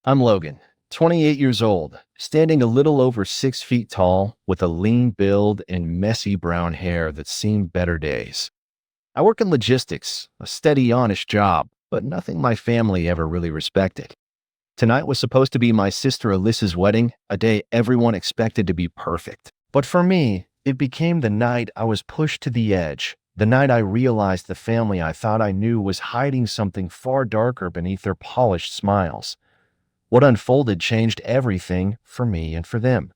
I'm Logan, 28 years old, standing a little over 6 feet tall, with a lean build and messy brown hair that's seen better days. I work in logistics, a steady, honest job, but nothing my family ever really respected. Tonight was supposed to be my sister Alyssa's wedding, a day everyone expected to be perfect. But for me, it became the night I was pushed to the edge, the night I realized the family I thought I knew was hiding something far darker beneath their polished smiles. What unfolded changed everything for me and for them.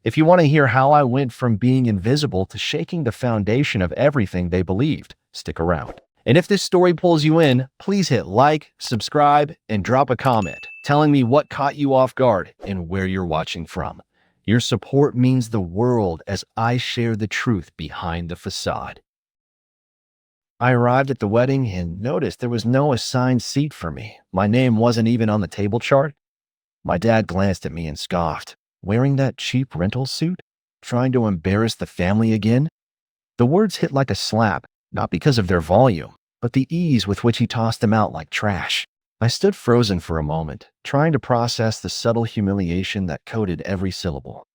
If you want to hear how I went from being invisible to shaking the foundation of everything they believed, stick around. And if this story pulls you in, please hit like, subscribe, and drop a comment telling me what caught you off guard and where you're watching from. Your support means the world as I share the truth behind the facade. I arrived at the wedding and noticed there was no assigned seat for me. My name wasn't even on the table chart. My dad glanced at me and scoffed. Wearing that cheap rental suit? Trying to embarrass the family again? The words hit like a slap, not because of their volume, but the ease with which he tossed them out like trash. I stood frozen for a moment, trying to process the subtle humiliation that coated every syllable.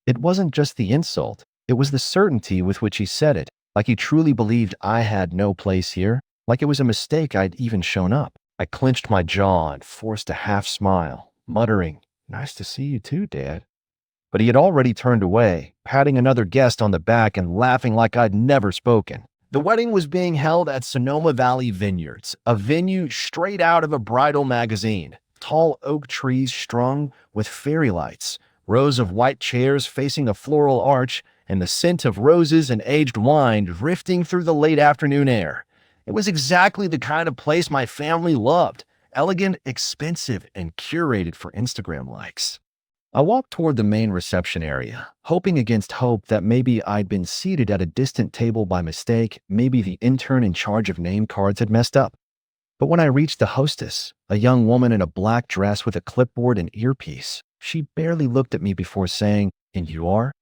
It wasn't just the insult, it was the certainty with which he said it, like he truly believed I had no place here, like it was a mistake I'd even shown up. I clenched my jaw and forced a half smile, muttering, "Nice to see you too, Dad." But he had already turned away, patting another guest on the back and laughing like I'd never spoken. The wedding was being held at Sonoma Valley Vineyards, a venue straight out of a bridal magazine. Tall oak trees strung with fairy lights, rows of white chairs facing a floral arch, and the scent of roses and aged wine drifting through the late afternoon air. It was exactly the kind of place my family loved. Elegant, expensive, and curated for Instagram likes. I walked toward the main reception area, hoping against hope that maybe I'd been seated at a distant table by mistake, maybe the intern in charge of name cards had messed up. But when I reached the hostess, a young woman in a black dress with a clipboard and earpiece, she barely looked at me before saying, "And you are?"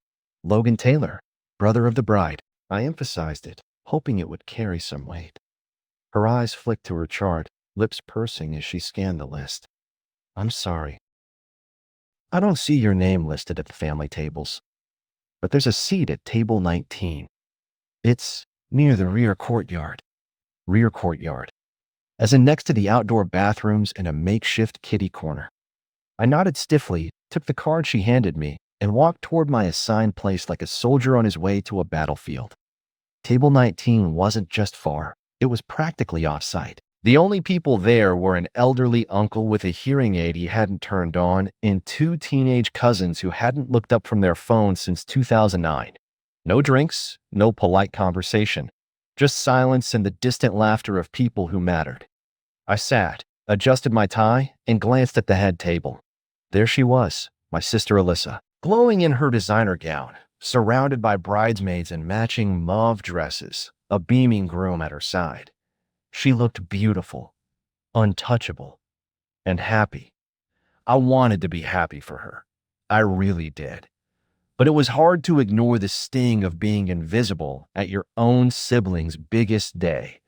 "Logan Taylor, brother of the bride." I emphasized it, hoping it would carry some weight. Her eyes flicked to her chart, lips pursing as she scanned the list. "I'm sorry. I don't see your name listed at the family tables, but there's a seat at table 19. It's near the rear courtyard." Rear courtyard, as in next to the outdoor bathrooms and a makeshift kiddie corner. I nodded stiffly, took the card she handed me, and walked toward my assigned place like a soldier on his way to a battlefield. Table 19 wasn't just far, it was practically off-site. The only people there were an elderly uncle with a hearing aid he hadn't turned on and two teenage cousins who hadn't looked up from their phones since 2009. No drinks, no polite conversation, just silence and the distant laughter of people who mattered. I sat, adjusted my tie, and glanced at the head table. There she was, my sister Alyssa, glowing in her designer gown, surrounded by bridesmaids in matching mauve dresses, a beaming groom at her side. She looked beautiful, untouchable, and happy. I wanted to be happy for her. I really did. But it was hard to ignore the sting of being invisible at your own sibling's biggest day.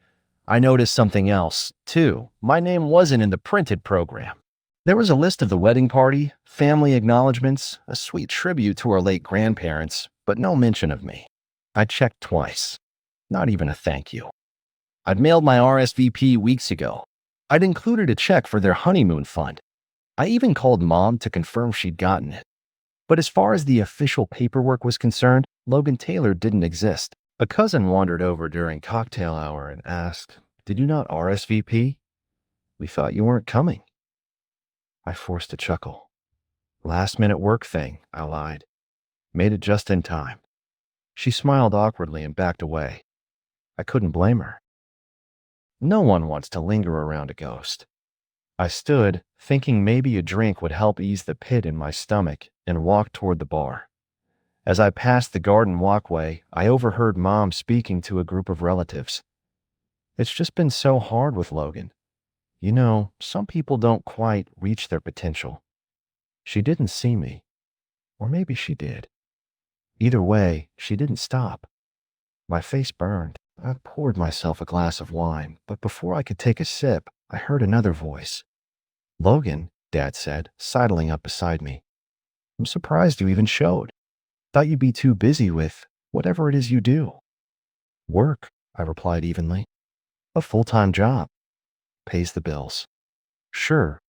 I noticed something else, too. My name wasn't in the printed program. There was a list of the wedding party, family acknowledgments, a sweet tribute to our late grandparents, but no mention of me. I checked twice. Not even a thank you. I'd mailed my RSVP weeks ago. I'd included a check for their honeymoon fund. I even called Mom to confirm she'd gotten it. But as far as the official paperwork was concerned, Logan Taylor didn't exist. A cousin wandered over during cocktail hour and asked, "Did you not RSVP? We thought you weren't coming." I forced a chuckle. "Last-minute work thing," I lied. "Made it just in time." She smiled awkwardly and backed away. I couldn't blame her. No one wants to linger around a ghost. I stood, thinking maybe a drink would help ease the pit in my stomach, and walked toward the bar. As I passed the garden walkway, I overheard Mom speaking to a group of relatives. "It's just been so hard with Logan. You know, some people don't quite reach their potential." She didn't see me. Or maybe she did. Either way, she didn't stop. My face burned. I poured myself a glass of wine, but before I could take a sip, I heard another voice. "Logan, Dad said, sidling up beside me. I'm surprised you even showed. Thought you'd be too busy with whatever it is you do. Work, I replied evenly. A full-time job. Pays the bills. Sure,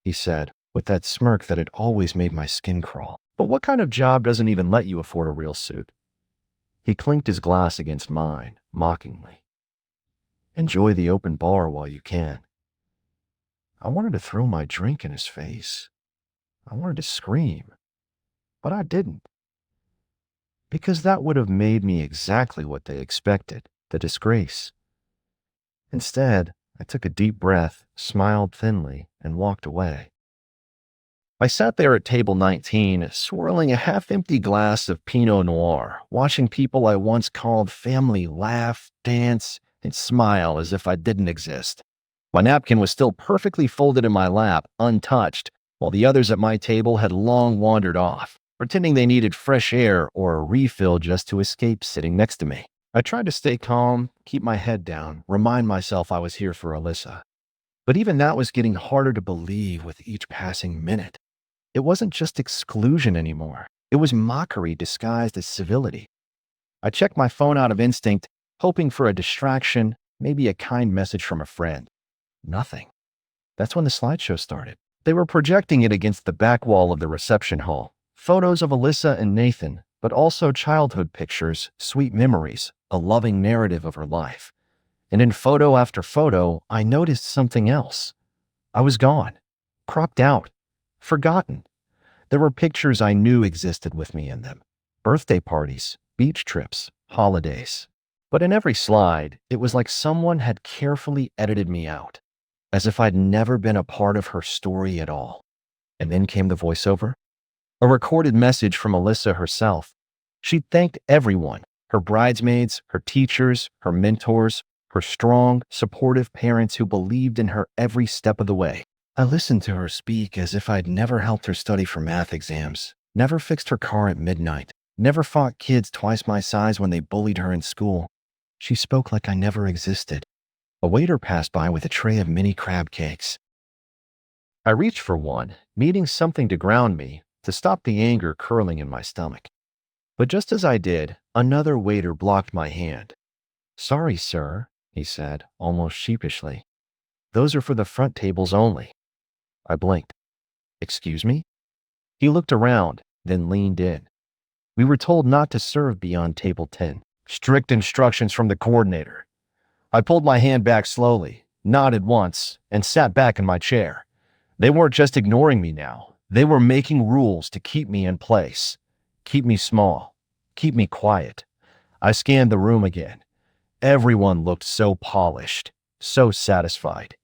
he said, with that smirk that had always made my skin crawl. But what kind of job doesn't even let you afford a real suit? He clinked his glass against mine, mockingly. Enjoy the open bar while you can. I wanted to throw my drink in his face. I wanted to scream, but I didn't. Because that would have made me exactly what they expected, the disgrace. Instead, I took a deep breath, smiled thinly, and walked away. I sat there at table 19, swirling a half-empty glass of Pinot Noir, watching people I once called family laugh, dance, and smile as if I didn't exist. My napkin was still perfectly folded in my lap, untouched, while the others at my table had long wandered off, pretending they needed fresh air or a refill just to escape sitting next to me. I tried to stay calm, keep my head down, remind myself I was here for Alyssa. But even that was getting harder to believe with each passing minute. It wasn't just exclusion anymore. It was mockery disguised as civility. I checked my phone out of instinct, hoping for a distraction, maybe a kind message from a friend. Nothing. That's when the slideshow started. They were projecting it against the back wall of the reception hall. Photos of Alyssa and Nathan, but also childhood pictures, sweet memories, a loving narrative of her life. And in photo after photo, I noticed something else. I was gone, cropped out, forgotten. There were pictures I knew existed with me in them. Birthday parties, beach trips, holidays. But in every slide, it was like someone had carefully edited me out, as if I'd never been a part of her story at all. And then came the voiceover. A recorded message from Alyssa herself. She thanked everyone, her bridesmaids, her teachers, her mentors, her strong, supportive parents who believed in her every step of the way. I listened to her speak as if I'd never helped her study for math exams, never fixed her car at midnight, never fought kids twice my size when they bullied her in school. She spoke like I never existed. A waiter passed by with a tray of mini crab cakes. I reached for one, needing something to ground me, to stop the anger curling in my stomach. But just as I did, another waiter blocked my hand. Sorry, sir, he said, almost sheepishly. Those are for the front tables only. I blinked. Excuse me? He looked around, then leaned in. We were told not to serve beyond table 10. Strict instructions from the coordinator. I pulled my hand back slowly, nodded once, and sat back in my chair. They weren't just ignoring me now. They were making rules to keep me in place. Keep me small. Keep me quiet. I scanned the room again. Everyone looked so polished, so satisfied.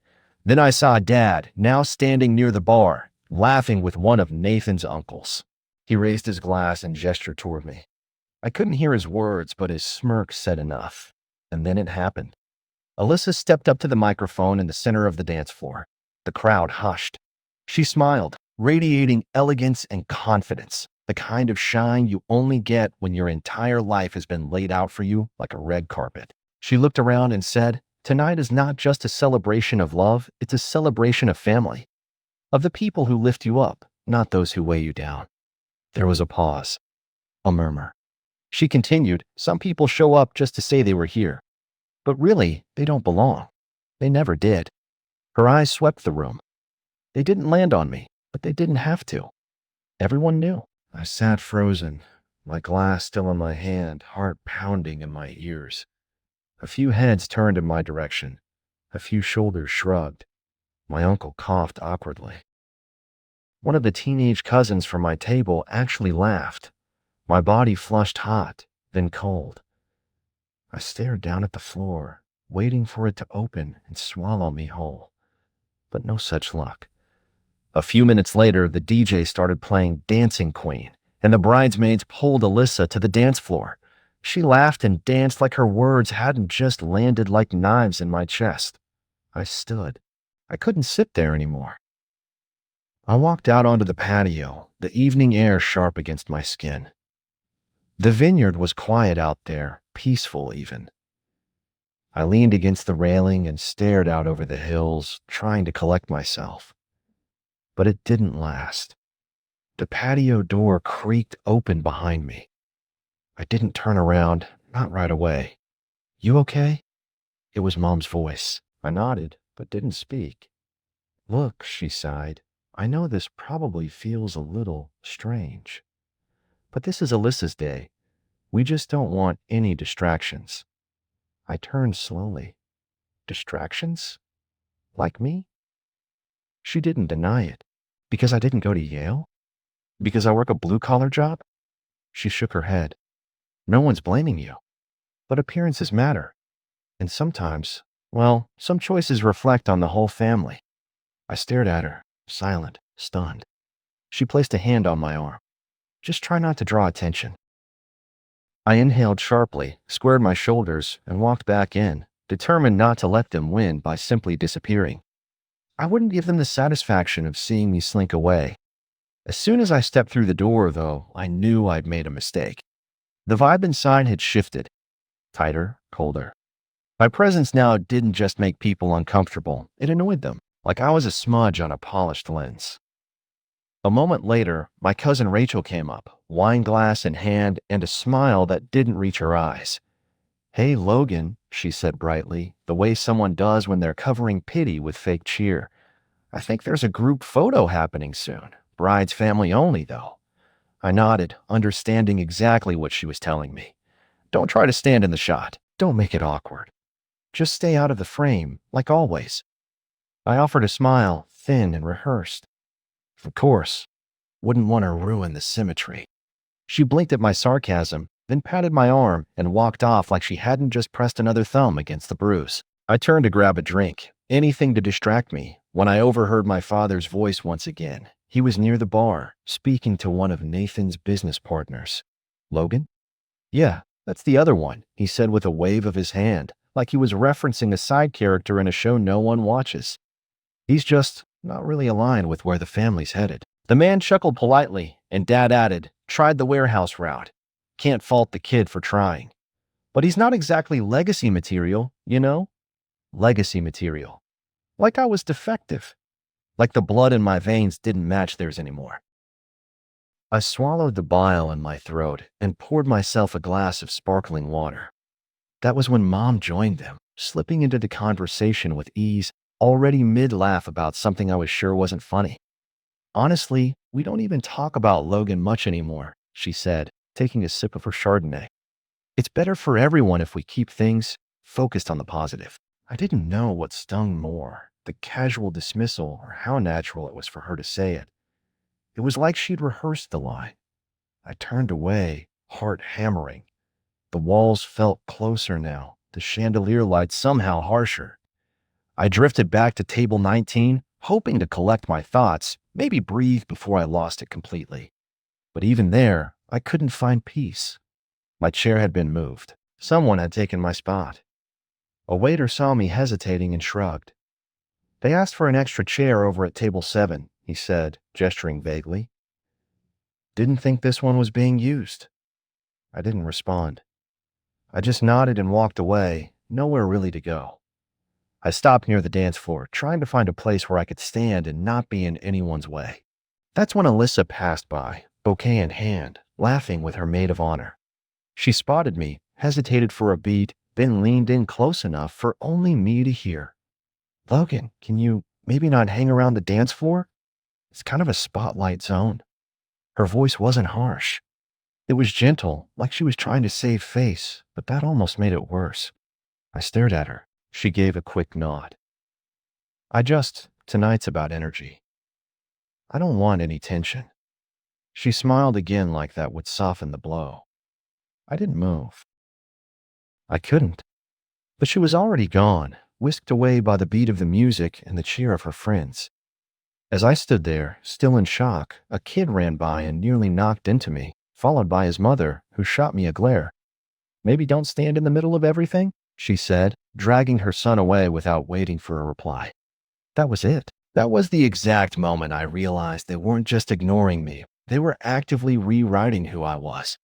Then I saw Dad, now standing near the bar, laughing with one of Nathan's uncles. He raised his glass and gestured toward me. I couldn't hear his words, but his smirk said enough. And then it happened. Alyssa stepped up to the microphone in the center of the dance floor. The crowd hushed. She smiled, radiating elegance and confidence, the kind of shine you only get when your entire life has been laid out for you like a red carpet. She looked around and said, "Tonight is not just a celebration of love, it's a celebration of family. Of the people who lift you up, not those who weigh you down." There was a pause, a murmur. She continued, "Some people show up just to say they were here. But really, they don't belong. They never did." Her eyes swept the room. They didn't land on me, but they didn't have to. Everyone knew. I sat frozen, my glass still in my hand, heart pounding in my ears. A few heads turned in my direction. A few shoulders shrugged. My uncle coughed awkwardly. One of the teenage cousins from my table actually laughed. My body flushed hot, then cold. I stared down at the floor, waiting for it to open and swallow me whole. But no such luck. A few minutes later, the DJ started playing Dancing Queen, and the bridesmaids pulled Alyssa to the dance floor. She laughed and danced like her words hadn't just landed like knives in my chest. I stood. I couldn't sit there anymore. I walked out onto the patio, the evening air sharp against my skin. The vineyard was quiet out there, peaceful even. I leaned against the railing and stared out over the hills, trying to collect myself. But it didn't last. The patio door creaked open behind me. I didn't turn around, not right away. You okay? It was Mom's voice. I nodded, but didn't speak. Look, she sighed. I know this probably feels a little strange, but this is Alyssa's day. We just don't want any distractions. I turned slowly. Distractions? Like me? She didn't deny it. Because I didn't go to Yale? Because I work a blue-collar job? She shook her head. No one's blaming you. But appearances matter. And sometimes, well, some choices reflect on the whole family. I stared at her, silent, stunned. She placed a hand on my arm. Just try not to draw attention. I inhaled sharply, squared my shoulders, and walked back in, determined not to let them win by simply disappearing. I wouldn't give them the satisfaction of seeing me slink away. As soon as I stepped through the door, though, I knew I'd made a mistake. The vibe inside had shifted. Tighter, colder. My presence now didn't just make people uncomfortable, it annoyed them, like I was a smudge on a polished lens. A moment later, my cousin Rachel came up, wine glass in hand and a smile that didn't reach her eyes. Hey, Logan, she said brightly, the way someone does when they're covering pity with fake cheer. I think there's a group photo happening soon. Bride's family only, though. I nodded, understanding exactly what she was telling me. Don't try to stand in the shot. Don't make it awkward. Just stay out of the frame, like always. I offered a smile, thin and rehearsed. Of course. Wouldn't want to ruin the symmetry. She blinked at my sarcasm, then patted my arm and walked off like she hadn't just pressed another thumb against the bruise. I turned to grab a drink, anything to distract me, when I overheard my father's voice once again. He was near the bar, speaking to one of Nathan's business partners. Logan? Yeah, that's the other one, he said with a wave of his hand, like he was referencing a side character in a show no one watches. He's just not really aligned with where the family's headed. The man chuckled politely, and Dad added, tried the warehouse route. Can't fault the kid for trying. But he's not exactly legacy material, you know? Legacy material. Like I was defective. Like the blood in my veins didn't match theirs anymore. I swallowed the bile in my throat and poured myself a glass of sparkling water. That was when Mom joined them, slipping into the conversation with ease, already mid-laugh about something I was sure wasn't funny. Honestly, we don't even talk about Logan much anymore, she said, taking a sip of her Chardonnay. It's better for everyone if we keep things focused on the positive. I didn't know what stung more, the casual dismissal or how natural it was for her to say it. It was like she'd rehearsed the line. I turned away, heart hammering. The walls felt closer now, the chandelier light somehow harsher. I drifted back to table 19, hoping to collect my thoughts, maybe breathe before I lost it completely. But even there, I couldn't find peace. My chair had been moved. Someone had taken my spot. A waiter saw me hesitating and shrugged. They asked for an extra chair over at table 7, he said, gesturing vaguely. Didn't think this one was being used. I didn't respond. I just nodded and walked away, nowhere really to go. I stopped near the dance floor, trying to find a place where I could stand and not be in anyone's way. That's when Alyssa passed by, bouquet in hand, laughing with her maid of honor. She spotted me, hesitated for a beat, then leaned in close enough for only me to hear. Logan, can you maybe not hang around the dance floor? It's kind of a spotlight zone. Her voice wasn't harsh. It was gentle, like she was trying to save face, but that almost made it worse. I stared at her. She gave a quick nod. Tonight's about energy. I don't want any tension. She smiled again like that would soften the blow. I didn't move. I couldn't. But she was already gone, whisked away by the beat of the music and the cheer of her friends. As I stood there, still in shock, a kid ran by and nearly knocked into me, followed by his mother, who shot me a glare. Maybe don't stand in the middle of everything, she said, dragging her son away without waiting for a reply. That was it. That was the exact moment I realized they weren't just ignoring me. They were actively rewriting who I was.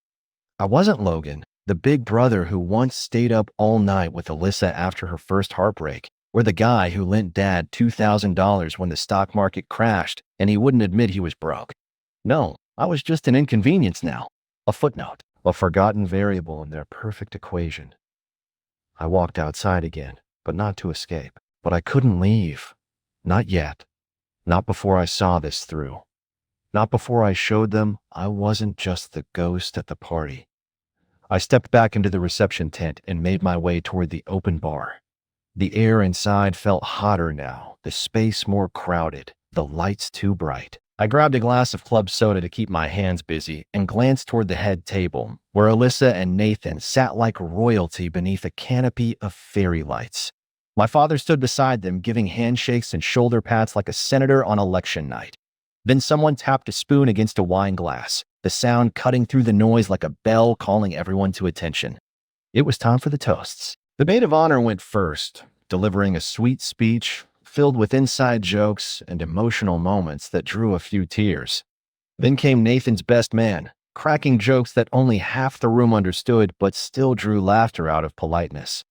I wasn't Logan, the big brother who once stayed up all night with Alyssa after her first heartbreak. Or the guy who lent Dad $2,000 when the stock market crashed and he wouldn't admit he was broke. No, I was just an inconvenience now, a footnote, a forgotten variable in their perfect equation. I walked outside again, but not to escape. But I couldn't leave. Not yet. Not before I saw this through. Not before I showed them I wasn't just the ghost at the party. I stepped back into the reception tent and made my way toward the open bar. The air inside felt hotter now, the space more crowded, the lights too bright. I grabbed a glass of club soda to keep my hands busy and glanced toward the head table, where Alyssa and Nathan sat like royalty beneath a canopy of fairy lights. My father stood beside them, giving handshakes and shoulder pats like a senator on election night. Then someone tapped a spoon against a wine glass, the sound cutting through the noise like a bell calling everyone to attention. It was time for the toasts. The maid of honor went first, delivering a sweet speech filled with inside jokes and emotional moments that drew a few tears. Then came Nathan's best man, cracking jokes that only half the room understood but still drew laughter out of politeness.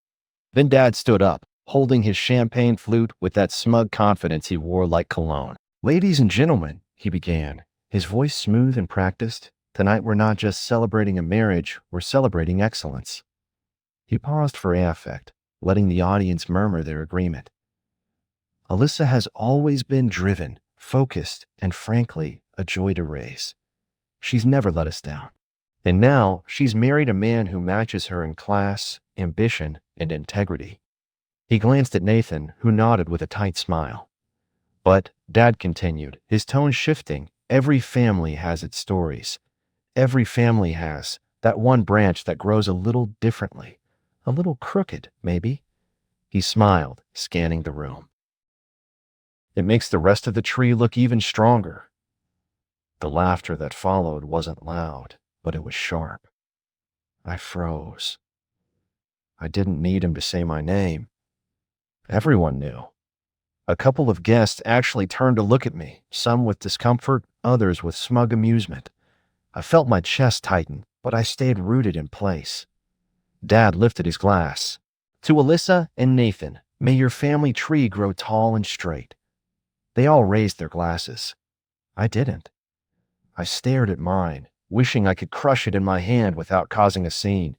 Then Dad stood up, holding his champagne flute with that smug confidence he wore like cologne. "Ladies and gentlemen," he began, his voice smooth and practiced, "tonight we're not just celebrating a marriage, we're celebrating excellence." He paused for affect, letting the audience murmur their agreement. Alyssa has always been driven, focused, and frankly, a joy to raise. She's never let us down. And now she's married a man who matches her in class, ambition, and integrity. He glanced at Nathan, who nodded with a tight smile. "But," Dad continued, his tone shifting, "every family has its stories. Every family has that one branch that grows a little differently, a little crooked, maybe." He smiled, scanning the room. "It makes the rest of the tree look even stronger." The laughter that followed wasn't loud, but it was sharp. I froze. I didn't need him to say my name. Everyone knew. A couple of guests actually turned to look at me, some with discomfort, others with smug amusement. I felt my chest tighten, but I stayed rooted in place. Dad lifted his glass. "To Alyssa and Nathan, may your family tree grow tall and straight." They all raised their glasses. I didn't. I stared at mine, wishing I could crush it in my hand without causing a scene.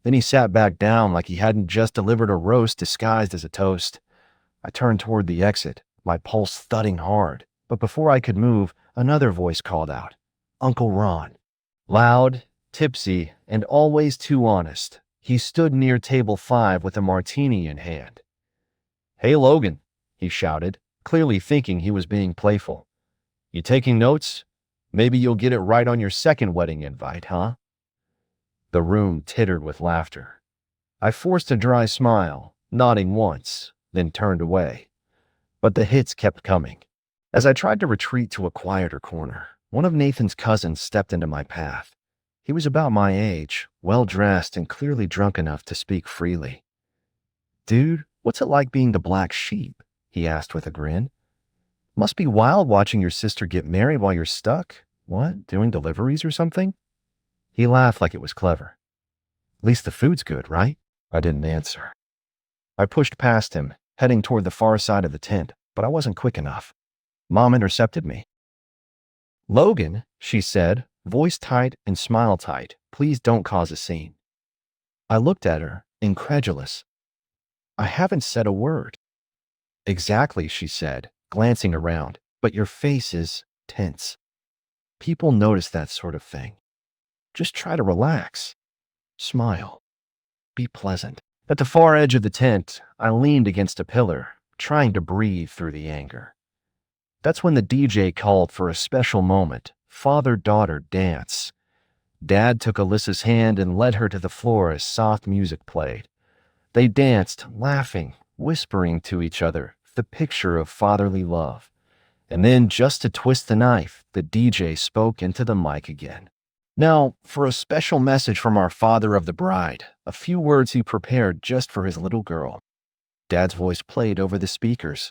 Then he sat back down like he hadn't just delivered a roast disguised as a toast. I turned toward the exit, my pulse thudding hard, but before I could move, another voice called out, "Uncle Ron." Loud, tipsy, and always too honest, he stood near table 5 with a martini in hand. "Hey, Logan," he shouted, clearly thinking he was being playful. "You taking notes? Maybe you'll get it right on your second wedding invite, huh?" The room tittered with laughter. I forced a dry smile, nodding once, then turned away. But the hits kept coming. As I tried to retreat to a quieter corner, one of Nathan's cousins stepped into my path. He was about my age, well-dressed and clearly drunk enough to speak freely. "Dude, what's it like being the black sheep?" he asked with a grin. "Must be wild watching your sister get married while you're stuck. What, doing deliveries or something?" He laughed like it was clever. "At least the food's good, right?" I didn't answer. I pushed past him, heading toward the far side of the tent, but I wasn't quick enough. Mom intercepted me. "Logan," she said, voice tight and smile tight, "please don't cause a scene." I looked at her, incredulous. "I haven't said a word." "Exactly," she said, glancing around, "but your face is tense. People notice that sort of thing. Just try to relax. Smile. Be pleasant." At the far edge of the tent, I leaned against a pillar, trying to breathe through the anger. That's when the DJ called for a special moment, father-daughter dance. Dad took Alyssa's hand and led her to the floor as soft music played. They danced, laughing, whispering to each other, the picture of fatherly love. And then, just to twist the knife, the DJ spoke into the mic again. Now, for a special message from our father of the bride, a few words he prepared just for his little girl. Dad's voice played over the speakers.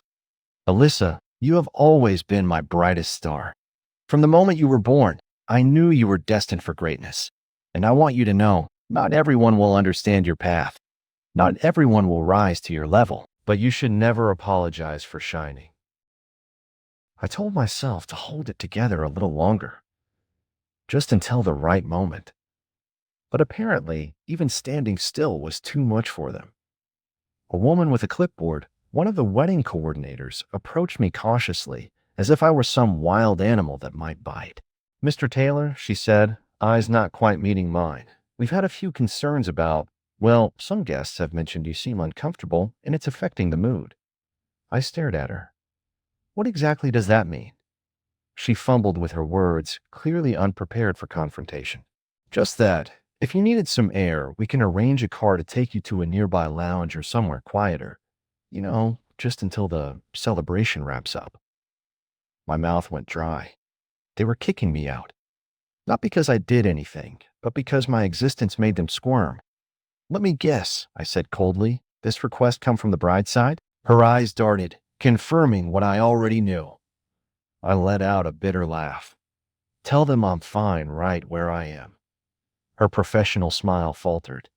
"Alyssa, you have always been my brightest star. From the moment you were born, I knew you were destined for greatness. And I want you to know, not everyone will understand your path. Not everyone will rise to your level. but you should never apologize for shining. I told myself to hold it together a little longer, just until the right moment. But apparently, even standing still was too much for them. A woman with a clipboard, one of the wedding coordinators, approached me cautiously, as if I were some wild animal that might bite. "Mr. Taylor," she said, eyes not quite meeting mine, "we've had a few concerns about, well, some guests have mentioned you seem uncomfortable and it's affecting the mood." I stared at her. What exactly does that mean? She fumbled with her words, clearly unprepared for confrontation. "Just that, if you needed some air, we can arrange a car to take you to a nearby lounge or somewhere quieter. Just until the celebration wraps up." My mouth went dry. They were kicking me out. Not because I did anything, but because my existence made them squirm. "Let me guess," I said coldly. "This request come from the bride's side?" Her eyes darted, confirming what I already knew. I let out a bitter laugh. "Tell them I'm fine right where I am." Her professional smile faltered.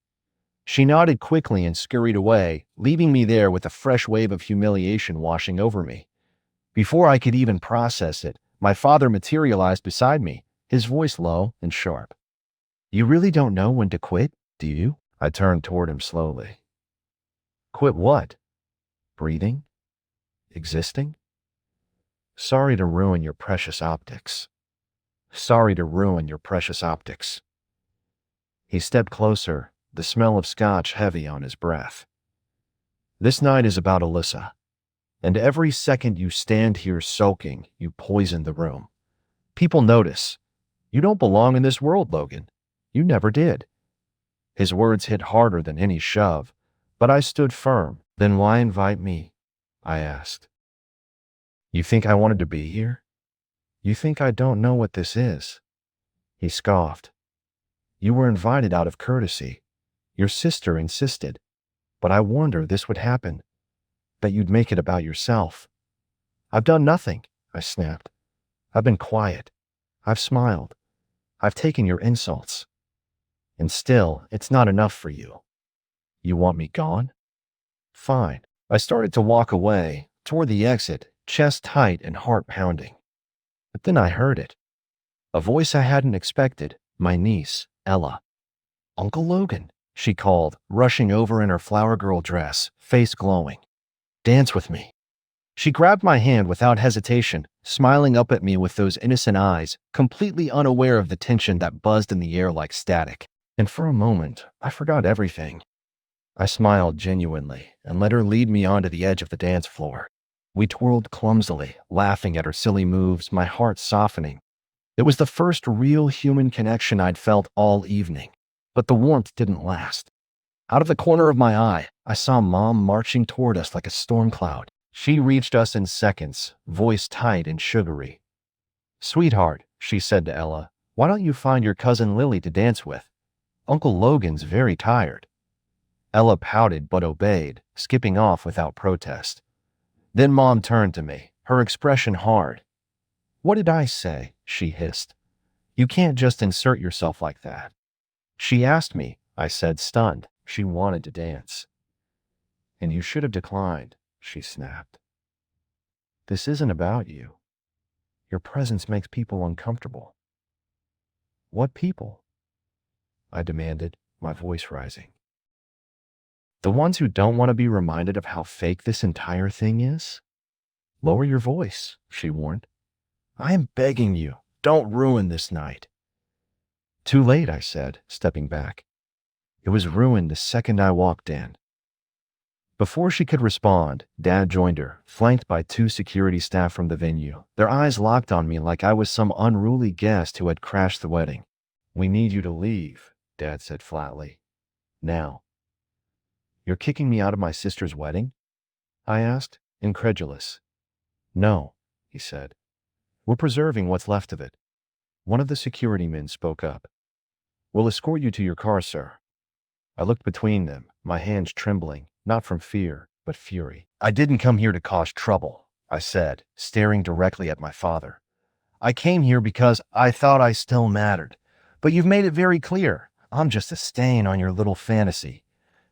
She nodded quickly and scurried away, leaving me there with a fresh wave of humiliation washing over me. Before I could even process it, my father materialized beside me, his voice low and sharp. "You really don't know when to quit, do you?" I turned toward him slowly. "Quit what? Breathing? Existing? Sorry to ruin your precious optics. Sorry to ruin your precious optics." He stepped closer, the smell of scotch heavy on his breath. "This night is about Alyssa, and every second you stand here sulking, you poison the room. People notice. You don't belong in this world, Logan. You never did." His words hit harder than any shove, but I stood firm. "Then why invite me?" I asked. "You think I wanted to be here? You think I don't know what this is?" He scoffed. "You were invited out of courtesy. Your sister insisted. But I wonder this would happen, that you'd make it about yourself." "I've done nothing," I snapped. "I've been quiet. I've smiled. I've taken your insults. And still, it's not enough for you. You want me gone? Fine." I started to walk away, toward the exit, chest tight and heart pounding. But then I heard it. A voice I hadn't expected, my niece, Ella. "Uncle Logan," she called, rushing over in her flower girl dress, face glowing. "Dance with me." She grabbed my hand without hesitation, smiling up at me with those innocent eyes, completely unaware of the tension that buzzed in the air like static. And for a moment, I forgot everything. I smiled genuinely and let her lead me onto the edge of the dance floor. We twirled clumsily, laughing at her silly moves, my heart softening. It was the first real human connection I'd felt all evening, but the warmth didn't last. Out of the corner of my eye, I saw Mom marching toward us like a storm cloud. She reached us in seconds, voice tight and sugary. "Sweetheart," she said to Ella, "why don't you find your cousin Lily to dance with? Uncle Logan's very tired." Ella pouted but obeyed, skipping off without protest. Then Mom turned to me, her expression hard. "What did I say?" she hissed. "You can't just insert yourself like that." "She asked me," I said, stunned. "She wanted to dance." "And you should have declined," she snapped. "This isn't about you. Your presence makes people uncomfortable." "What people?" I demanded, my voice rising. "The ones who don't want to be reminded of how fake this entire thing is?" "Lower your voice," she warned. "I am begging you, don't ruin this night." "Too late," I said, stepping back. "It was ruined the second I walked in." Before she could respond, Dad joined her, flanked by two security staff from the venue. Their eyes locked on me like I was some unruly guest who had crashed the wedding. "We need you to leave," Dad said flatly. "Now." "You're kicking me out of my sister's wedding?" I asked, incredulous. "No," he said. "We're preserving what's left of it." One of the security men spoke up. "We'll escort you to your car, sir." I looked between them, my hands trembling, not from fear, but fury. "I didn't come here to cause trouble," I said, staring directly at my father. "I came here because I thought I still mattered. But you've made it very clear. I'm just a stain on your little fantasy."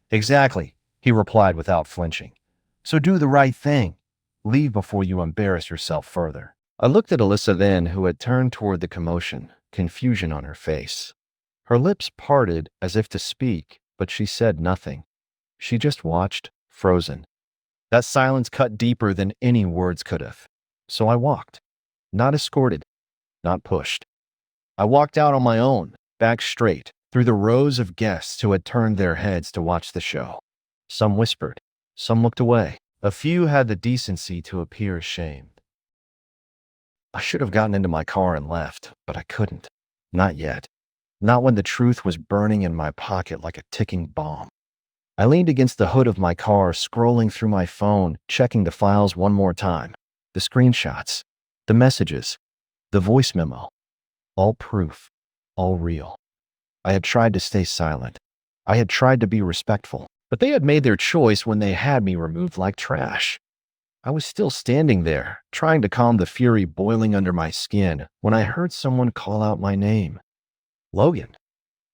"Exactly," he replied without flinching. So do the right thing. Leave before you embarrass yourself further. I looked at Alyssa then, who had turned toward the commotion, confusion on her face. Her lips parted as if to speak, but she said nothing. She just watched, frozen. That silence cut deeper than any words could have. So I walked. Not escorted, not pushed. I walked out on my own, back straight, through the rows of guests who had turned their heads to watch the show. Some whispered, some looked away. A few had the decency to appear ashamed. I should have gotten into my car and left, but I couldn't. Not yet. Not when the truth was burning in my pocket like a ticking bomb. I leaned against the hood of my car, scrolling through my phone, checking the files one more time. The screenshots, the messages, the voice memo. All proof, all real. I had tried to stay silent. I had tried to be respectful, but they had made their choice when they had me removed like trash. I was still standing there, trying to calm the fury boiling under my skin, when I heard someone call out my name. Logan.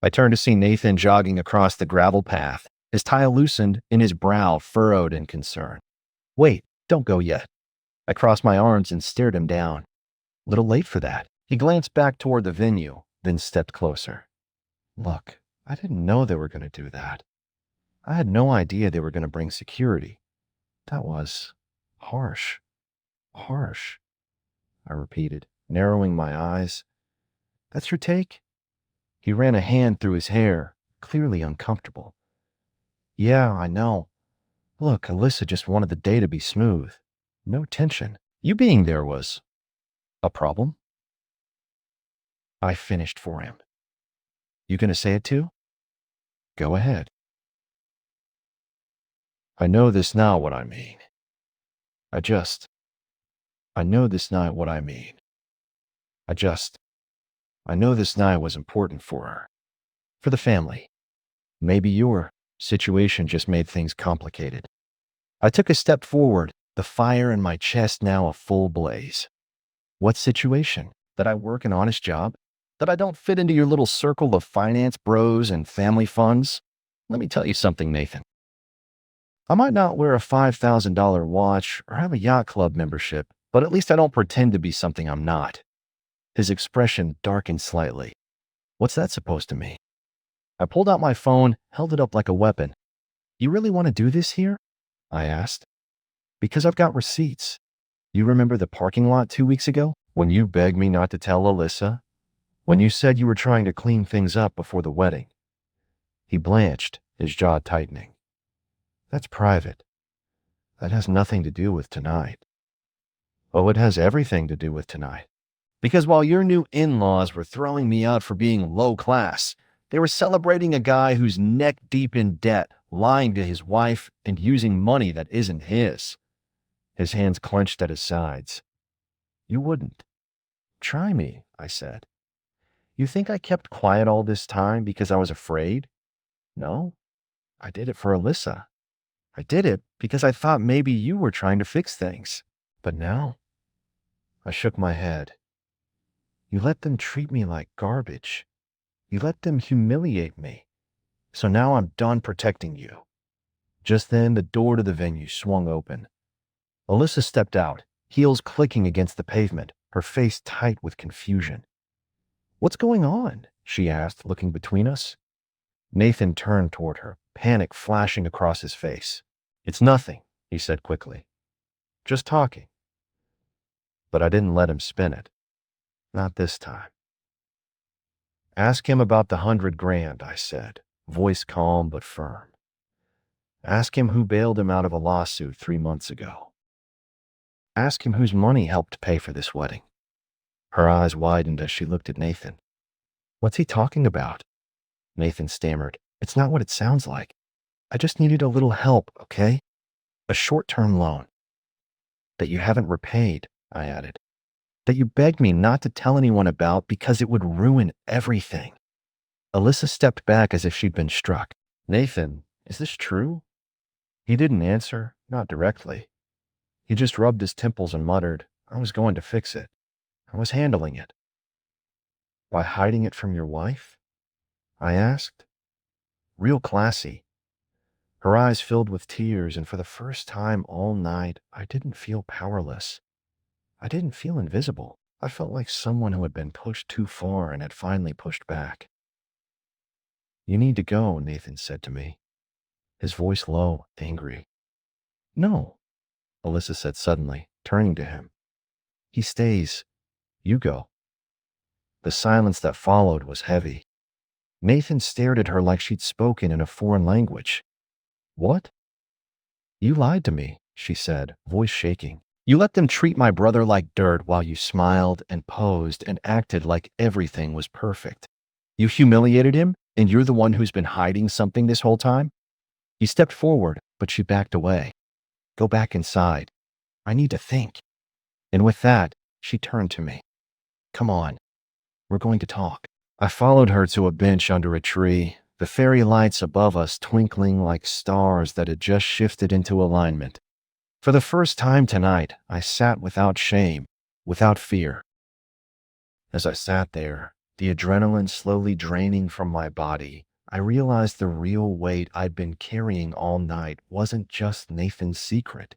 I turned to see Nathan jogging across the gravel path, his tie loosened and his brow furrowed in concern. Wait, don't go yet. I crossed my arms and stared him down. Little late for that. He glanced back toward the venue, then stepped closer. Look, I didn't know they were going to do that. I had no idea they were going to bring security. That was harsh. Harsh, I repeated, narrowing my eyes. That's your take? He ran a hand through his hair, clearly uncomfortable. Yeah, I know. Look, Alyssa just wanted the day to be smooth. No tension. You being there was a problem? I finished for him. You gonna say it too? Go ahead. I know this now what I mean. I know this night what I mean. I know this night was important for her. For the family. Maybe your situation just made things complicated. I took a step forward, the fire in my chest now a full blaze. What situation? That I work an honest job? That I don't fit into your little circle of finance bros and family funds? Let me tell you something, Nathan. I might not wear a $5,000 watch or have a yacht club membership, but at least I don't pretend to be something I'm not. His expression darkened slightly. What's that supposed to mean? I pulled out my phone, held it up like a weapon. You really want to do this here? I asked. Because I've got receipts. You remember the parking lot 2 weeks ago? When you begged me not to tell Alyssa? When you said you were trying to clean things up before the wedding? He blanched, his jaw tightening. That's private. That has nothing to do with tonight. Oh, it has everything to do with tonight. Because while your new in-laws were throwing me out for being low class, they were celebrating a guy who's neck deep in debt, lying to his wife, and using money that isn't his. His hands clenched at his sides. You wouldn't. Try me, I said. You think I kept quiet all this time because I was afraid? No, I did it for Alyssa. I did it because I thought maybe you were trying to fix things. But now, I shook my head. You let them treat me like garbage. You let them humiliate me. So now I'm done protecting you. Just then, the door to the venue swung open. Alyssa stepped out, heels clicking against the pavement, her face tight with confusion. What's going on? She asked, looking between us. Nathan turned toward her, panic flashing across his face. It's nothing, he said quickly. Just talking. But I didn't let him spin it. Not this time. Ask him about the $100,000, I said, voice calm but firm. Ask him who bailed him out of a lawsuit 3 months ago. Ask him whose money helped pay for this wedding. Her eyes widened as she looked at Nathan. What's he talking about? Nathan stammered. It's not what it sounds like. I just needed a little help, okay? A short-term loan. That you haven't repaid, I added. That you begged me not to tell anyone about because it would ruin everything. Alyssa stepped back as if she'd been struck. Nathan, is this true? He didn't answer, not directly. He just rubbed his temples and muttered, I was going to fix it. I was handling it. By hiding it from your wife? I asked. Real classy. Her eyes filled with tears, and for the first time all night, I didn't feel powerless. I didn't feel invisible. I felt like someone who had been pushed too far and had finally pushed back. "You need to go," Nathan said to me, his voice low, angry. "No," Alyssa said suddenly, turning to him. "He stays. You go." The silence that followed was heavy. Nathan stared at her like she'd spoken in a foreign language. "What?" "You lied to me," she said, voice shaking. "You let them treat my brother like dirt while you smiled and posed and acted like everything was perfect. You humiliated him, and you're the one who's been hiding something this whole time?" He stepped forward, but she backed away. "Go back inside. I need to think." And with that, she turned to me. "Come on, we're going to talk." I followed her to a bench under a tree, the fairy lights above us twinkling like stars that had just shifted into alignment. For the first time tonight, I sat without shame, without fear. As I sat there, the adrenaline slowly draining from my body, I realized the real weight I'd been carrying all night wasn't just Nathan's secret.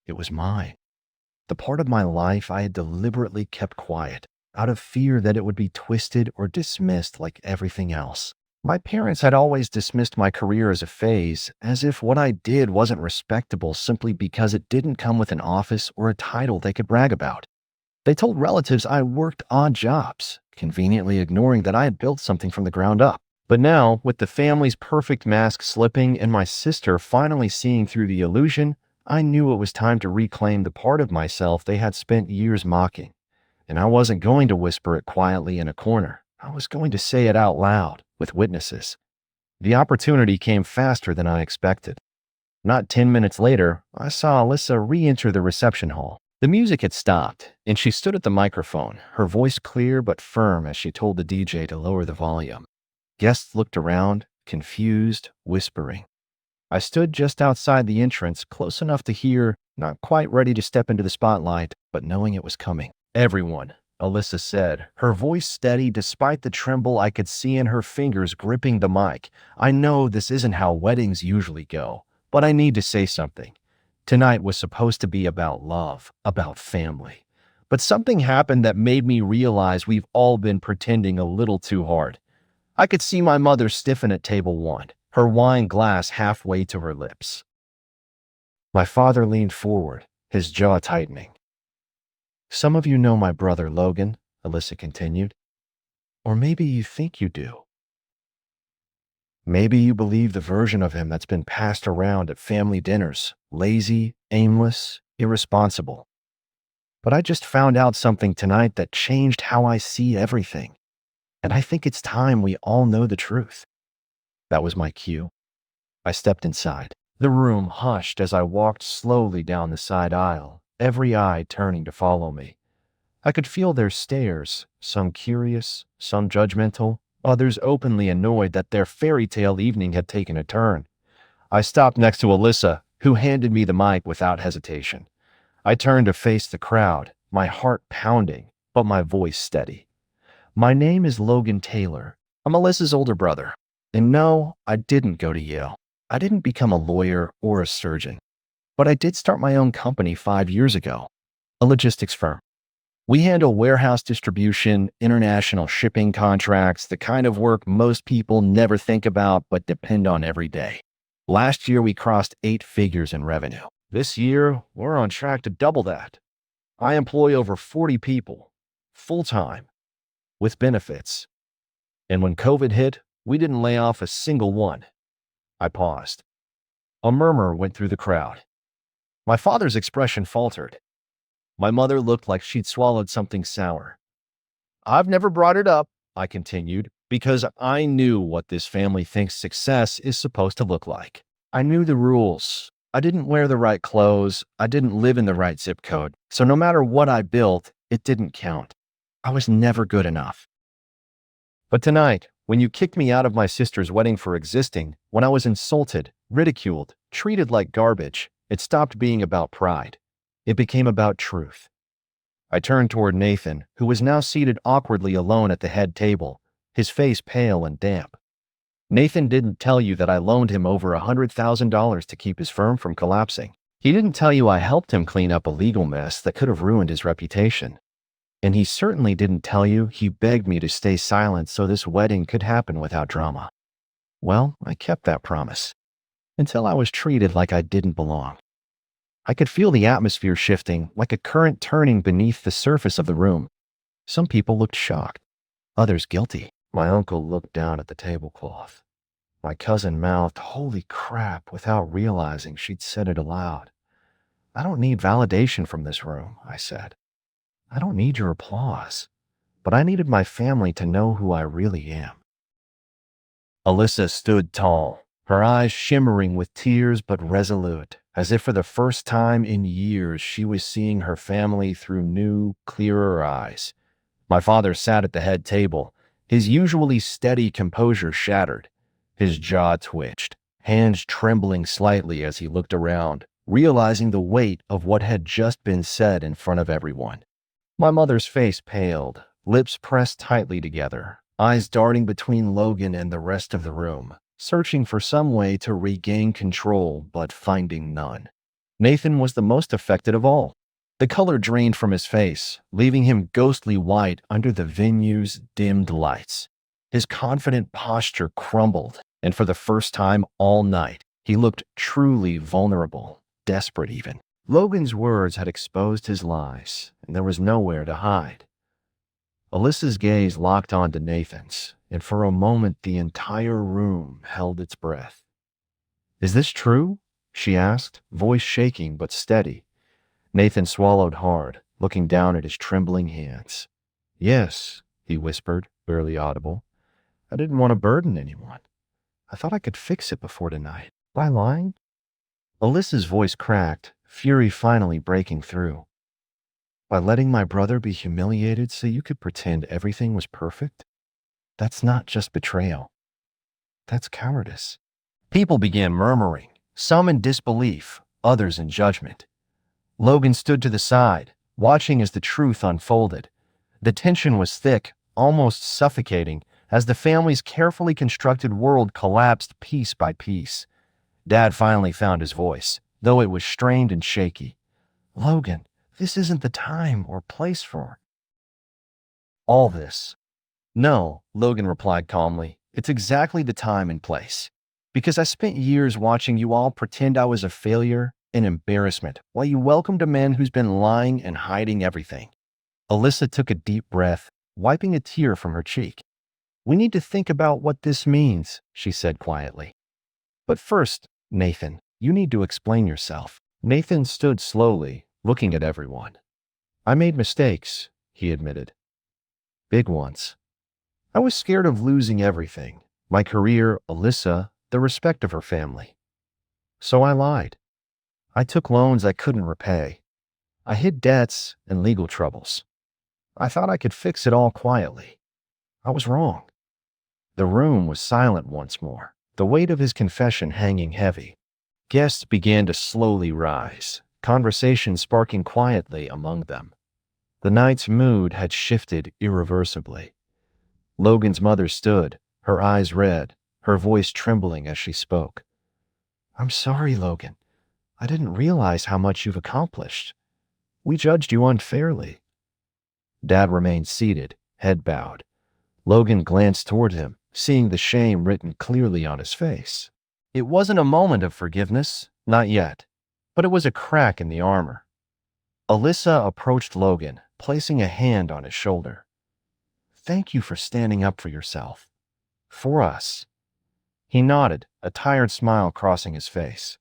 It was mine. The part of my life I had deliberately kept quiet, out of fear that it would be twisted or dismissed like everything else. My parents had always dismissed my career as a phase, as if what I did wasn't respectable simply because it didn't come with an office or a title they could brag about. They told relatives I worked odd jobs, conveniently ignoring that I had built something from the ground up. But now, with the family's perfect mask slipping and my sister finally seeing through the illusion, I knew it was time to reclaim the part of myself they had spent years mocking. And I wasn't going to whisper it quietly in a corner. I was going to say it out loud, with witnesses. The opportunity came faster than I expected. Not 10 minutes later, I saw Alyssa re-enter the reception hall. The music had stopped, and she stood at the microphone, her voice clear but firm as she told the DJ to lower the volume. Guests looked around, confused, whispering. I stood just outside the entrance, close enough to hear, not quite ready to step into the spotlight, but knowing it was coming. "Everyone," Alyssa said, her voice steady despite the tremble I could see in her fingers gripping the mic. "I know this isn't how weddings usually go, but I need to say something. Tonight was supposed to be about love, about family. But something happened that made me realize we've all been pretending a little too hard." I could see my mother stiffen at table one, her wine glass halfway to her lips. My father leaned forward, his jaw tightening. "Some of you know my brother Logan," Alyssa continued. "Or maybe you think you do. Maybe you believe the version of him that's been passed around at family dinners, lazy, aimless, irresponsible. But I just found out something tonight that changed how I see everything. And I think it's time we all know the truth." That was my cue. I stepped inside. The room hushed as I walked slowly down the side aisle, every eye turning to follow me. I could feel their stares, some curious, some judgmental, others openly annoyed that their fairy tale evening had taken a turn. I stopped next to Alyssa, who handed me the mic without hesitation. I turned to face the crowd, my heart pounding, but my voice steady. "My name is Logan Taylor. I'm Alyssa's older brother. And no, I didn't go to Yale. I didn't become a lawyer or a surgeon. But I did start my own company 5 years ago, a logistics firm. We handle warehouse distribution, international shipping contracts, the kind of work most people never think about but depend on every day. Last year, we crossed 8 figures in revenue. This year, we're on track to double that. I employ over 40 people, full-time, with benefits. And when COVID hit, we didn't lay off a single one." I paused. A murmur went through the crowd. My father's expression faltered. My mother looked like she'd swallowed something sour. "I've never brought it up," I continued, "because I knew what this family thinks success is supposed to look like. I knew the rules. I didn't wear the right clothes. I didn't live in the right zip code. So no matter what I built, it didn't count. I was never good enough. But tonight, when you kicked me out of my sister's wedding for existing, when I was insulted, ridiculed, treated like garbage, it stopped being about pride. It became about truth." I turned toward Nathan, who was now seated awkwardly alone at the head table, his face pale and damp. Nathan didn't tell you that I loaned him over $100,000 to keep his firm from collapsing. He didn't tell you I helped him clean up a legal mess that could have ruined his reputation. And he certainly didn't tell you he begged me to stay silent so this wedding could happen without drama. Well, I kept that promise. Until I was treated like I didn't belong. I could feel the atmosphere shifting, like a current turning beneath the surface of the room. Some people looked shocked, others guilty. My uncle looked down at the tablecloth. My cousin mouthed, "Holy crap," without realizing she'd said it aloud. "I don't need validation from this room," I said. "I don't need your applause, but I needed my family to know who I really am." Alyssa stood tall, her eyes shimmering with tears but resolute, as if for the first time in years she was seeing her family through new, clearer eyes. My father sat at the head table, his usually steady composure shattered. His jaw twitched, hands trembling slightly as he looked around, realizing the weight of what had just been said in front of everyone. My mother's face paled, lips pressed tightly together, eyes darting between Logan and the rest of the room, searching for some way to regain control but finding none. Nathan was the most affected of all. The color drained from his face, leaving him ghostly white under the venue's dimmed lights. His confident posture crumbled, and for the first time all night, he looked truly vulnerable, desperate even. Logan's words had exposed his lies, and there was nowhere to hide. Alyssa's gaze locked onto Nathan's, and for a moment the entire room held its breath. "Is this true?" she asked, voice shaking but steady. Nathan swallowed hard, looking down at his trembling hands. "Yes," he whispered, barely audible. "I didn't want to burden anyone. I thought I could fix it before tonight. Am I lying?" Alyssa's voice cracked, fury finally breaking through. "By letting my brother be humiliated so you could pretend everything was perfect? That's not just betrayal. That's cowardice." People began murmuring, some in disbelief, others in judgment. Logan stood to the side, watching as the truth unfolded. The tension was thick, almost suffocating, as the family's carefully constructed world collapsed piece by piece. Dad finally found his voice, though it was strained and shaky. "Logan, this isn't the time or place for all this." "No," Logan replied calmly. "It's exactly the time and place. Because I spent years watching you all pretend I was a failure, an embarrassment, while you welcomed a man who's been lying and hiding everything." Alyssa took a deep breath, wiping a tear from her cheek. "We need to think about what this means," she said quietly. "But first, Nathan, you need to explain yourself." Nathan stood slowly, looking at everyone. "I made mistakes," he admitted. "Big ones. I was scared of losing everything. My career, Alyssa, the respect of her family. So I lied. I took loans I couldn't repay. I hid debts and legal troubles. I thought I could fix it all quietly. I was wrong." The room was silent once more, the weight of his confession hanging heavy. Guests began to slowly rise, conversation sparking quietly among them. The night's mood had shifted irreversibly. Logan's mother stood, her eyes red, her voice trembling as she spoke. "I'm sorry, Logan. I didn't realize how much you've accomplished. We judged you unfairly." Dad remained seated, head bowed. Logan glanced toward him, seeing the shame written clearly on his face. It wasn't a moment of forgiveness, not yet, but it was a crack in the armor. Alyssa approached Logan, placing a hand on his shoulder. "Thank you for standing up for yourself. For us." He nodded, a tired smile crossing his face.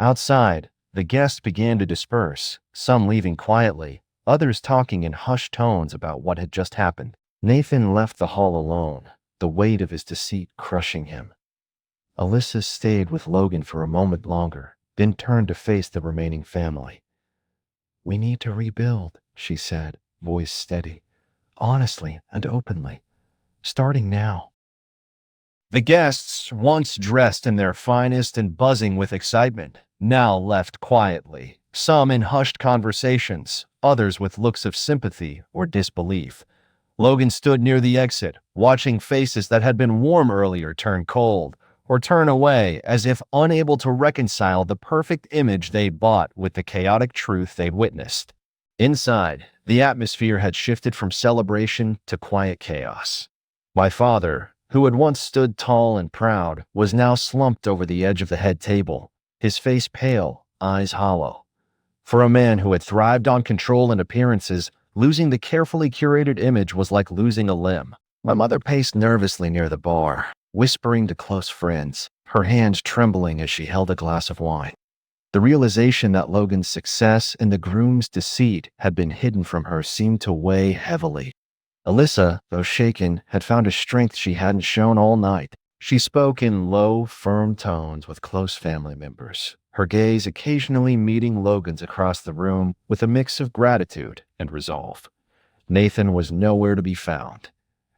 Outside, the guests began to disperse, some leaving quietly, others talking in hushed tones about what had just happened. Nathan left the hall alone, the weight of his deceit crushing him. Alyssa stayed with Logan for a moment longer, then turned to face the remaining family. "We need to rebuild," she said, voice steady, "honestly and openly, starting now." The guests, once dressed in their finest and buzzing with excitement, now left quietly, some in hushed conversations, others with looks of sympathy or disbelief. Logan stood near the exit, watching faces that had been warm earlier turn cold or turn away as if unable to reconcile the perfect image they'd bought with the chaotic truth they'd witnessed. Inside, the atmosphere had shifted from celebration to quiet chaos. My father, who had once stood tall and proud, was now slumped over the edge of the head table, his face pale, eyes hollow. For a man who had thrived on control and appearances, losing the carefully curated image was like losing a limb. My mother paced nervously near the bar, whispering to close friends, her hands trembling as she held a glass of wine. The realization that Logan's success and the groom's deceit had been hidden from her seemed to weigh heavily. Alyssa, though shaken, had found a strength she hadn't shown all night. She spoke in low, firm tones with close family members, her gaze occasionally meeting Logan's across the room with a mix of gratitude and resolve. Nathan was nowhere to be found.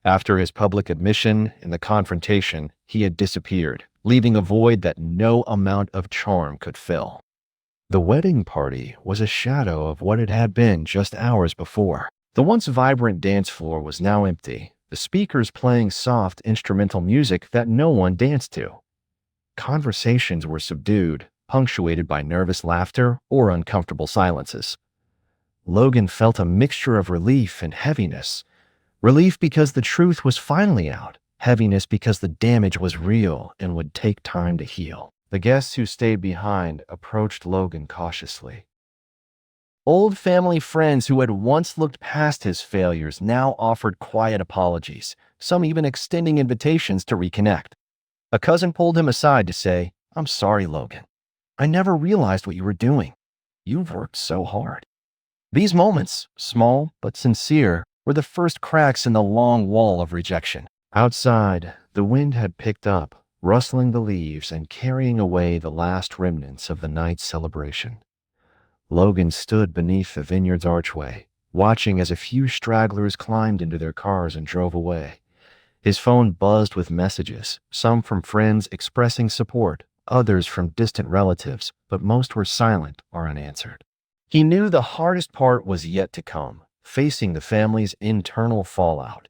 After his public admission and the confrontation, he had disappeared, leaving a void that no amount of charm could fill. The wedding party was a shadow of what it had been just hours before. The once vibrant dance floor was now empty, the speakers playing soft instrumental music that no one danced to. Conversations were subdued, punctuated by nervous laughter or uncomfortable silences. Logan felt a mixture of relief and heaviness. Relief because the truth was finally out, heaviness because the damage was real and would take time to heal. The guests who stayed behind approached Logan cautiously. Old family friends who had once looked past his failures now offered quiet apologies, some even extending invitations to reconnect. A cousin pulled him aside to say, "I'm sorry, Logan. I never realized what you were doing. You've worked so hard." These moments, small but sincere, were the first cracks in the long wall of rejection. Outside, the wind had picked up, rustling the leaves and carrying away the last remnants of the night's celebration. Logan stood beneath the vineyard's archway, watching as a few stragglers climbed into their cars and drove away. His phone buzzed with messages, some from friends expressing support, others from distant relatives, but most were silent or unanswered. He knew the hardest part was yet to come, facing the family's internal fallout.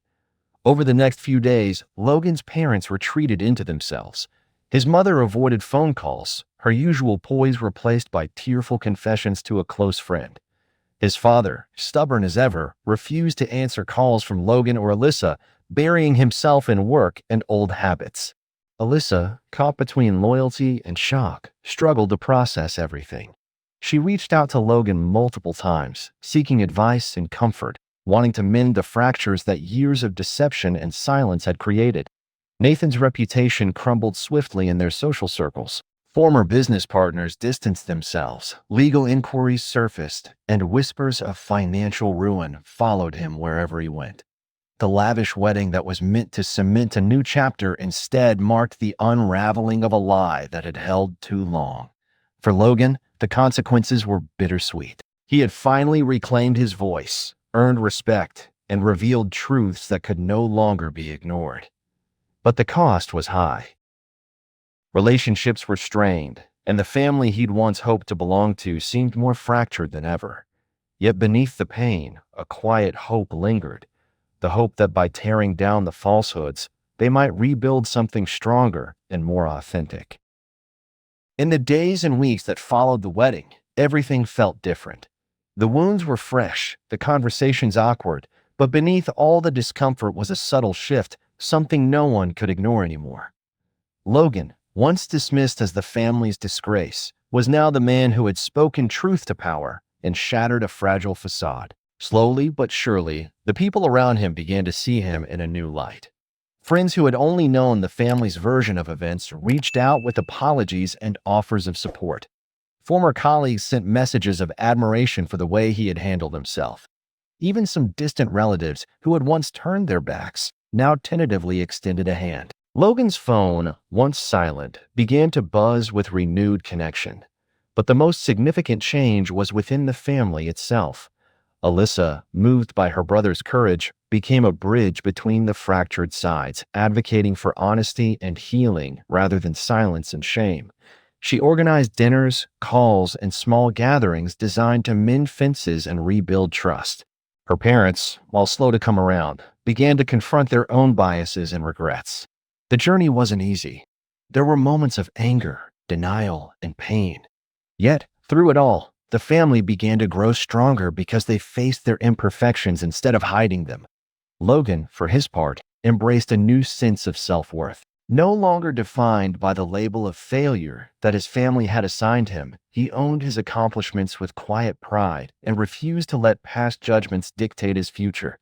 Over the next few days, Logan's parents retreated into themselves. His mother avoided phone calls, her usual poise replaced by tearful confessions to a close friend. His father, stubborn as ever, refused to answer calls from Logan or Alyssa, burying himself in work and old habits. Alyssa, caught between loyalty and shock, struggled to process everything. She reached out to Logan multiple times, seeking advice and comfort, wanting to mend the fractures that years of deception and silence had created. Nathan's reputation crumbled swiftly in their social circles. Former business partners distanced themselves, legal inquiries surfaced, and whispers of financial ruin followed him wherever he went. The lavish wedding that was meant to cement a new chapter instead marked the unraveling of a lie that had held too long. For Logan, the consequences were bittersweet. He had finally reclaimed his voice, earned respect, and revealed truths that could no longer be ignored. But the cost was high. Relationships were strained, and the family he'd once hoped to belong to seemed more fractured than ever. Yet beneath the pain, a quiet hope lingered, the hope that by tearing down the falsehoods, they might rebuild something stronger and more authentic. In the days and weeks that followed the wedding, everything felt different. The wounds were fresh, the conversations awkward, but beneath all the discomfort was a subtle shift, something no one could ignore anymore. Logan, once dismissed as the family's disgrace, was now the man who had spoken truth to power and shattered a fragile facade. Slowly but surely, the people around him began to see him in a new light. Friends who had only known the family's version of events reached out with apologies and offers of support. Former colleagues sent messages of admiration for the way he had handled himself. Even some distant relatives who had once turned their backs now tentatively extended a hand. Logan's phone, once silent, began to buzz with renewed connection. But the most significant change was within the family itself. Alyssa, moved by her brother's courage, became a bridge between the fractured sides, advocating for honesty and healing rather than silence and shame. She organized dinners, calls, and small gatherings designed to mend fences and rebuild trust. Her parents, while slow to come around, began to confront their own biases and regrets. The journey wasn't easy. There were moments of anger, denial, and pain. Yet, through it all, the family began to grow stronger because they faced their imperfections instead of hiding them. Logan, for his part, embraced a new sense of self-worth. No longer defined by the label of failure that his family had assigned him, he owned his accomplishments with quiet pride and refused to let past judgments dictate his future.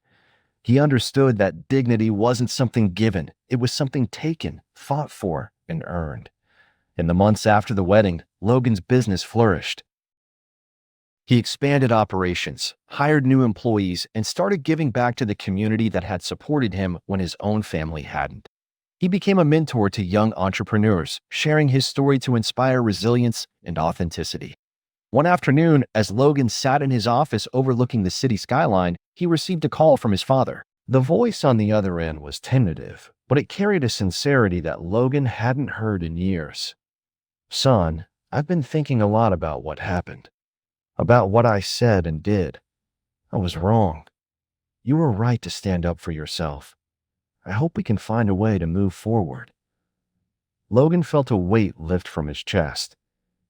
He understood that dignity wasn't something given, it was something taken, fought for, and earned. In the months after the wedding, Logan's business flourished. He expanded operations, hired new employees, and started giving back to the community that had supported him when his own family hadn't. He became a mentor to young entrepreneurs, sharing his story to inspire resilience and authenticity. One afternoon, as Logan sat in his office overlooking the city skyline, he received a call from his father. The voice on the other end was tentative, but it carried a sincerity that Logan hadn't heard in years. "Son, I've been thinking a lot about what happened, about what I said and did. I was wrong. You were right to stand up for yourself. I hope we can find a way to move forward." Logan felt a weight lift from his chest.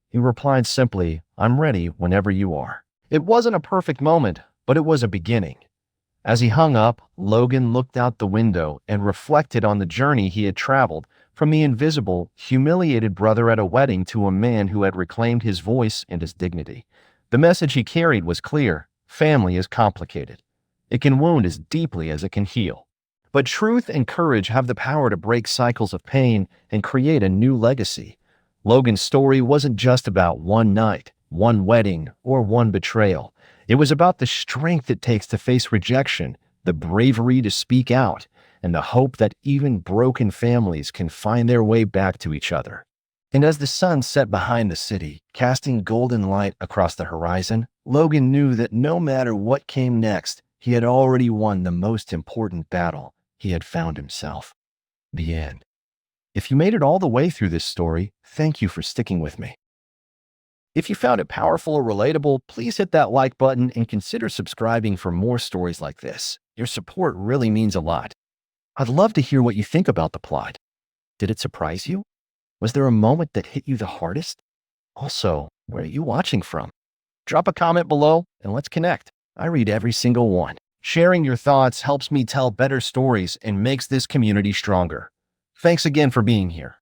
He replied simply, "I'm ready whenever you are." It wasn't a perfect moment, but it was a beginning. As he hung up, Logan looked out the window and reflected on the journey he had traveled, from the invisible, humiliated brother at a wedding to a man who had reclaimed his voice and his dignity. The message he carried was clear: family is complicated. It can wound as deeply as it can heal. But truth and courage have the power to break cycles of pain and create a new legacy. Logan's story wasn't just about one night, one wedding, or one betrayal. It was about the strength it takes to face rejection, the bravery to speak out, and the hope that even broken families can find their way back to each other. And as the sun set behind the city, casting golden light across the horizon, Logan knew that no matter what came next, he had already won the most important battle. He had found himself. The end. If you made it all the way through this story, thank you for sticking with me. If you found it powerful or relatable, please hit that like button and consider subscribing for more stories like this. Your support really means a lot. I'd love to hear what you think about the plot. Did it surprise you? Was there a moment that hit you the hardest? Also, where are you watching from? Drop a comment below and let's connect. I read every single one. Sharing your thoughts helps me tell better stories and makes this community stronger. Thanks again for being here.